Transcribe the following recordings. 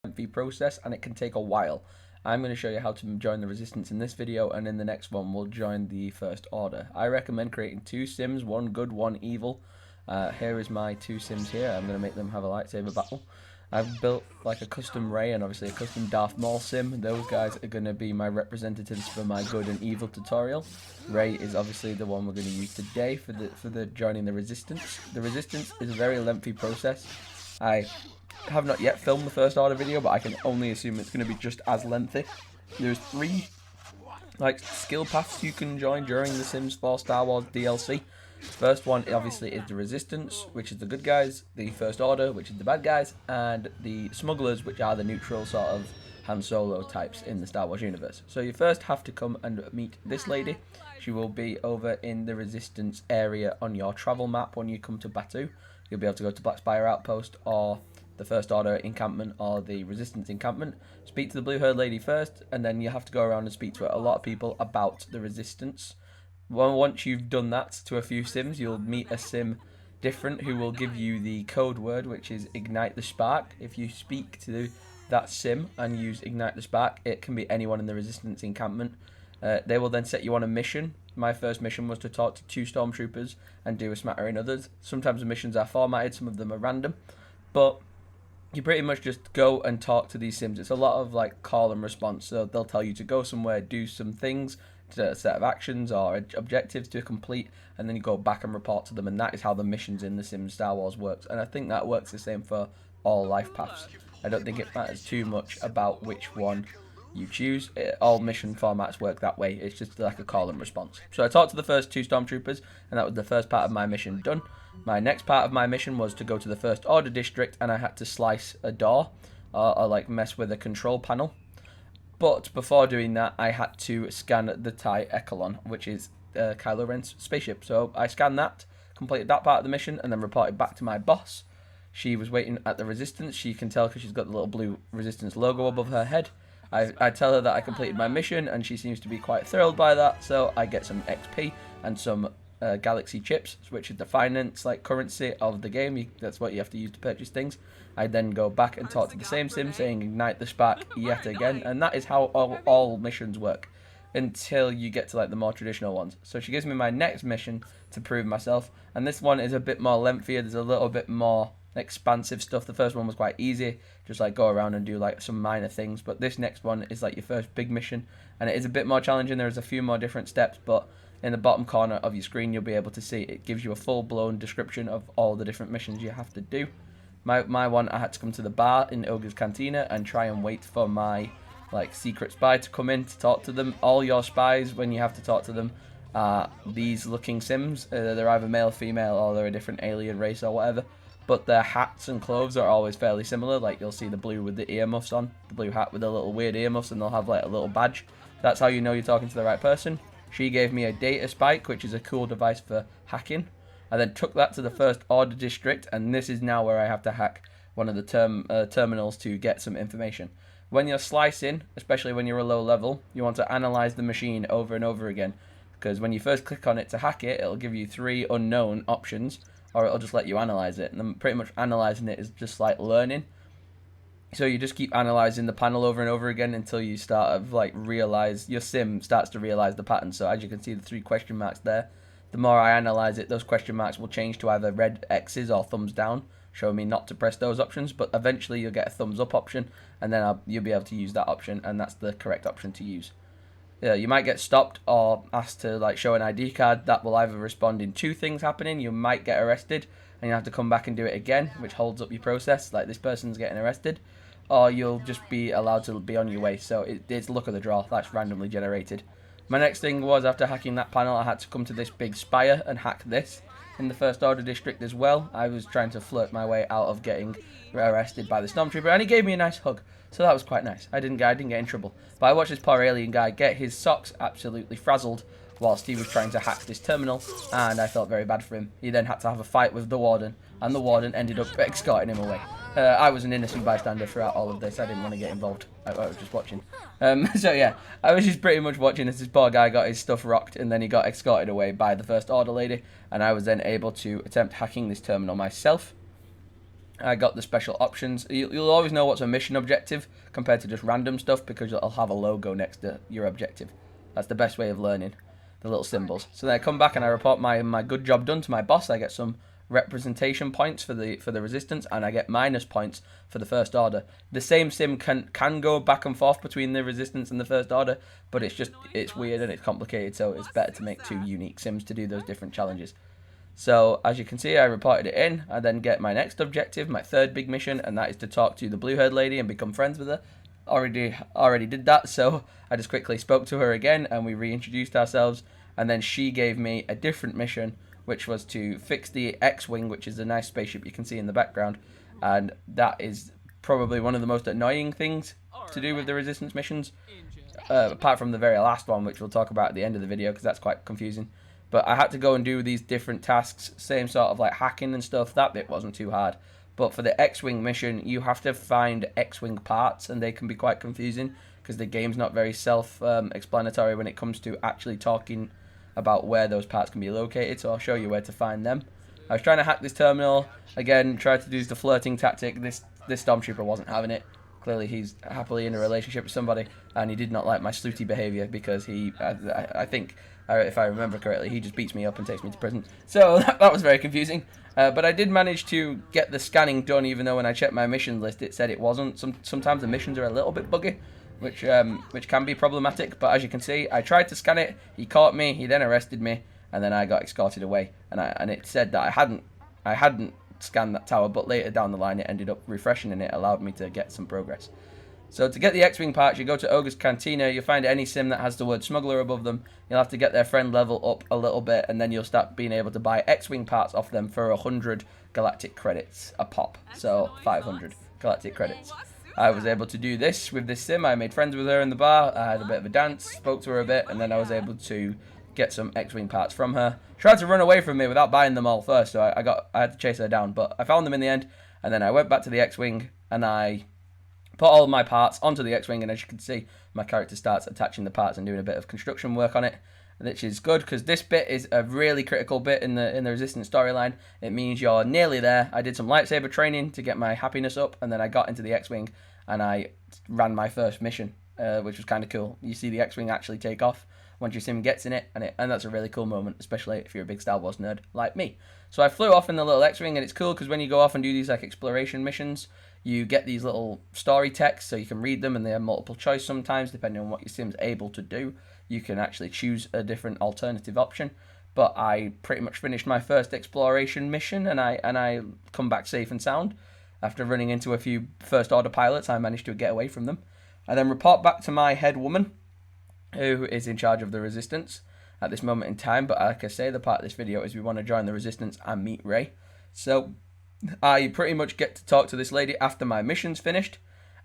lengthy process and it can take a while. I'm going to show you how to join the resistance in this video, and in the next one we'll join the First Order. I recommend creating 2 sims, one good, one evil. Here is my 2 sims here. I'm going to make them have a lightsaber battle. I've built like a custom Rey and obviously a custom Darth Maul sim. Those guys are going to be my representatives for my good and evil tutorial. Rey is obviously the one we're going to use today for the joining the resistance. The resistance is a very lengthy process. I have not yet filmed the First Order video, but I can only assume it's going to be just as lengthy. There's 3 like skill paths you can join during the Sims 4 Star Wars DLC. First one obviously is the Resistance, which is the good guys, the First Order, which is the bad guys, and the Smugglers, which are the neutral sort of Han Solo types in the Star Wars universe. So you first have to come and meet this lady. She will be over in the Resistance area on your travel map when you come to Batuu. You'll be able to go to Black Spire Outpost or the First Order encampment or the Resistance encampment. Speak to the blue haired lady first, and then you have to go around and speak to a lot of people about the Resistance. Once you've done that to a few sims, you'll meet a sim different who will give you the code word, which is Ignite the Spark. If you speak to that sim and use Ignite the Spark, it can be anyone in the Resistance encampment. They will then set you on a mission. My first mission was to talk to 2 stormtroopers and do a smattering others. Sometimes the missions are formatted, some of them are random, but you pretty much just go and talk to these sims. It's a lot of like call and response, so they'll tell you to go somewhere, do some things, a set of actions or objectives to complete, and then you go back and report to them, and that is how the missions in the Sims Star Wars works. And I think that works the same for all life paths. I don't think it matters too much about which one you choose. All mission formats work that way. It's just like a call and response. So I talked to the first 2 stormtroopers, and that was the first part of my mission done. My next part of my mission was to go to the First Order district, and I had to slice a door or like mess with a control panel. But before doing that, I had to scan the TIE Echelon, which is Kylo Ren's spaceship. So I scanned that, completed that part of the mission, and then reported back to my boss. She was waiting at the Resistance. She can tell because she's got the little blue Resistance logo above her head. I tell her that I completed my mission, and she seems to be quite thrilled by that. So I get some XP and some galaxy chips, which is the finance like currency of the game. That's what you have to use to purchase things. I then go back and talk to the same sim, saying Ignite the Spark yet again, and that is how all missions work until you get to like the more traditional ones. So she gives me my next mission to prove myself, and this one is a bit more lengthier. There's a little bit more expansive stuff. The first one was quite easy, just like go around and do like some minor things, but this next one is like your first big mission, and it is a bit more challenging. There's a few more different steps, but in the bottom corner of your screen you'll be able to see it gives you a full-blown description of all the different missions you have to do. My one, I had to come to the bar in Ogre's Cantina and try and wait for my like secret spy to come in to talk to them. All your spies, when you have to talk to them, are these looking sims. They're either male, female, or they're a different alien race or whatever. But their hats and clothes are always fairly similar. Like you'll see the blue with the earmuffs on, the blue hat with the little weird earmuffs, and they'll have like a little badge. That's how you know you're talking to the right person. She gave me a data spike, which is a cool device for hacking. I then took that to the First Order district, and this is now where I have to hack one of the terminals to get some information. When you're slicing, especially when you're a low level, you want to analyze the machine over and over again, because when you first click on it to hack it, it'll give you 3 unknown options, or it'll just let you analyze it. And then pretty much analyzing it is just like learning. So you just keep analyzing the panel over and over again until you start to like realize, your sim starts to realize the pattern. So as you can see, the 3 question marks there. The more I analyze it, those question marks will change to either red X's or thumbs down, showing me not to press those options. But eventually you'll get a thumbs up option, and then you'll be able to use that option, and that's the correct option to use. You might get stopped or asked to like show an ID card. That will either respond in 2 things happening. You might get arrested, and you have to come back and do it again, which holds up your process, like this person's getting arrested. Or you'll just be allowed to be on your way. So it's luck of the draw. That's randomly generated. My next thing was, after hacking that panel, I had to come to this big spire and hack this in the First Order district as well. I was trying to flirt my way out of getting arrested by the stormtrooper, and he gave me a nice hug, so that was quite nice. I didn't get in trouble, but I watched this poor alien guy get his socks absolutely frazzled whilst he was trying to hack this terminal, and I felt very bad for him. He then had to have a fight with the warden, and the warden ended up escorting him away. I was an innocent bystander throughout all of this. I didn't want to get involved. I was just watching. So yeah, I was just pretty much watching as this poor guy got his stuff rocked, and then he got escorted away by the First Order lady, and I was then able to attempt hacking this terminal myself. I got the special options. You'll always know what's a mission objective compared to just random stuff because it'll have a logo next to your objective. That's the best way of learning the little symbols. So then I come back and I report my good job done to my boss. I get some representation points for the resistance, and I get minus points for the first order. The same sim can go back and forth between the resistance and the first order, but it's weird and it's complicated, so it's better to make two unique sims to do those different challenges. So as you can see, I reported it in. I then get my next objective, my third big mission, and that is to talk to the blue-haired lady and become friends with her. Already did that, so I just quickly spoke to her again and we reintroduced ourselves, and then she gave me a different mission, which was to fix the X-Wing, which is a nice spaceship you can see in the background, and that is probably one of the most annoying things to do with the Resistance missions, apart from the very last one, which we'll talk about at the end of the video because that's quite confusing. But I had to go and do these different tasks, same sort of like hacking and stuff. That bit wasn't too hard. But for the X-Wing mission, you have to find X-Wing parts, and they can be quite confusing because the game's not very self-explanatory when it comes to actually talking about where those parts can be located. So I'll show you where to find them. I was trying to hack this terminal. Again, tried to do the flirting tactic. This Stormtrooper wasn't having it. Clearly, he's happily in a relationship with somebody, and he did not like my slutty behaviour because I think, if I remember correctly, he just beats me up and takes me to prison. So that was very confusing. But I did manage to get the scanning done, even though when I checked my mission list, it said it wasn't. Sometimes the missions are a little bit buggy, which can be problematic. But as you can see, I tried to scan it. He caught me. He then arrested me, and then I got escorted away. And it said that I hadn't scanned that tower, but later down the line it ended up refreshing and it allowed me to get some progress. So to get the X-Wing parts, you go to Ogre's Cantina, you find any sim that has the word smuggler above them, you'll have to get their friend level up a little bit, and then you'll start being able to buy X-Wing parts off them for 100 galactic credits a pop, so 500 galactic credits. I was able to do this with this sim. I made friends with her in the bar, I had a bit of a dance, spoke to her a bit, and then I was able to get some X-Wing parts from her. Tried to run away from me without buying them all first, so I had to chase her down, but I found them in the end, and then I went back to the X-Wing, and I put all of my parts onto the X-Wing, and as you can see, my character starts attaching the parts and doing a bit of construction work on it, which is good, because this bit is a really critical bit in the Resistance storyline. It means you're nearly there. I did some lightsaber training to get my happiness up, and then I got into the X-Wing, and I ran my first mission, which was kind of cool. You see the X-Wing actually take off once your sim gets in it, and that's a really cool moment, especially if you're a big Star Wars nerd like me. So I flew off in the little X-Wing, and it's cool because when you go off and do these like exploration missions, you get these little story texts so you can read them, and they have multiple choice sometimes depending on what your sim's able to do. You can actually choose a different alternative option. But I pretty much finished my first exploration mission, and I come back safe and sound. After running into a few first order pilots, I managed to get away from them. I then report back to my head woman, who is in charge of the Resistance at this moment in time. But like I say, the part of this video is we want to join the Resistance and meet Rey. So I pretty much get to talk to this lady after my mission's finished,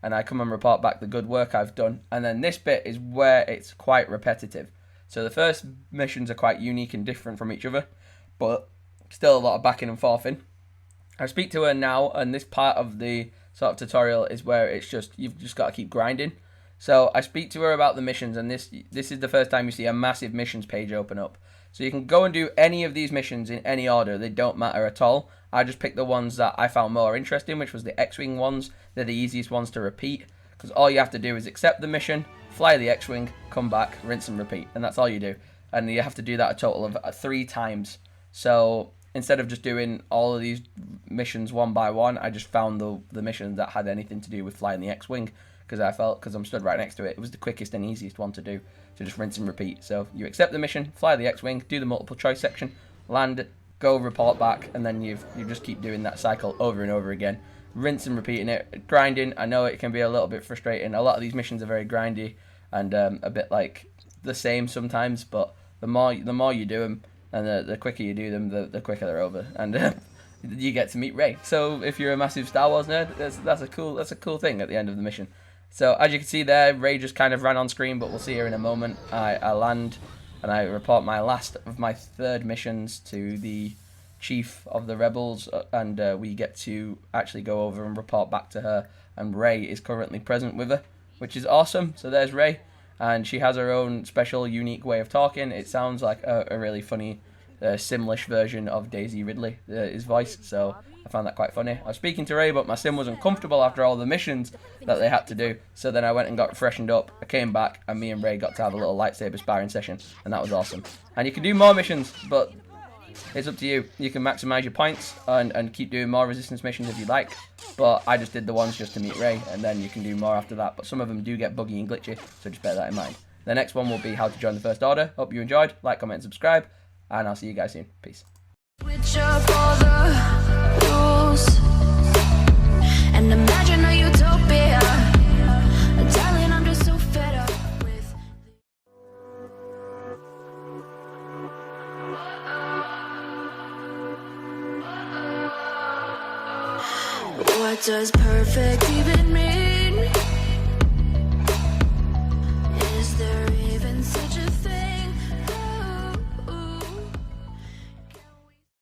and I come and report back the good work I've done. And then this bit is where it's quite repetitive. So the first missions are quite unique and different from each other, but still a lot of backing and forthing. I speak to her now, and this part of the sort of tutorial is where it's just, you've just got to keep grinding. So I speak to her about the missions, and this is the first time you see a massive missions page open up. So you can go and do any of these missions in any order. They don't matter at all. I just picked the ones that I found more interesting, which was the X-Wing ones. They're the easiest ones to repeat, because all you have to do is accept the mission, fly the X-Wing, come back, rinse and repeat, and that's all you do. And you have to do that a total of 3 times. So instead of just doing all of these missions one by one, I just found the missions that had anything to do with flying the X-Wing, because I'm stood right next to it. It was the quickest and easiest one to do, to just rinse and repeat. So you accept the mission, fly the X-Wing, do the multiple choice section, land, go report back, and then you just keep doing that cycle over and over again, rinse and repeating it, grinding. I know it can be a little bit frustrating. A lot of these missions are very grindy and a bit like the same sometimes, but the more you do them, and the quicker you do them, the quicker they're over, and you get to meet Rey. So if you're a massive Star Wars nerd, that's a cool thing at the end of the mission. So as you can see there, Rey just kind of ran on screen, but we'll see her in a moment. I land, and I report my last of my 3rd missions to the chief of the rebels, and we get to actually go over and report back to her, and Rey is currently present with her, which is awesome. So there's Rey, and she has her own special, unique way of talking. It sounds like a really funny Simlish version of Daisy Ridley, his voice, so I found that quite funny. I was speaking to Ray, but my sim wasn't comfortable after all the missions that they had to do, so then I went and got freshened up. I came back, and me and Ray got to have a little lightsaber sparring session, and that was awesome. And you can do more missions, but it's up to you. You can maximize your points and keep doing more resistance missions if you like, but I just did the ones just to meet Ray, and then you can do more after that, but some of them do get buggy and glitchy, so just bear that in mind. The next one will be how to join the First Order. Hope you enjoyed. Like, comment, and subscribe, and I'll see you guys soon. Peace. Switch up all the rules and imagine a utopia. Darling, I'm just so fed up with what does perfect even mean?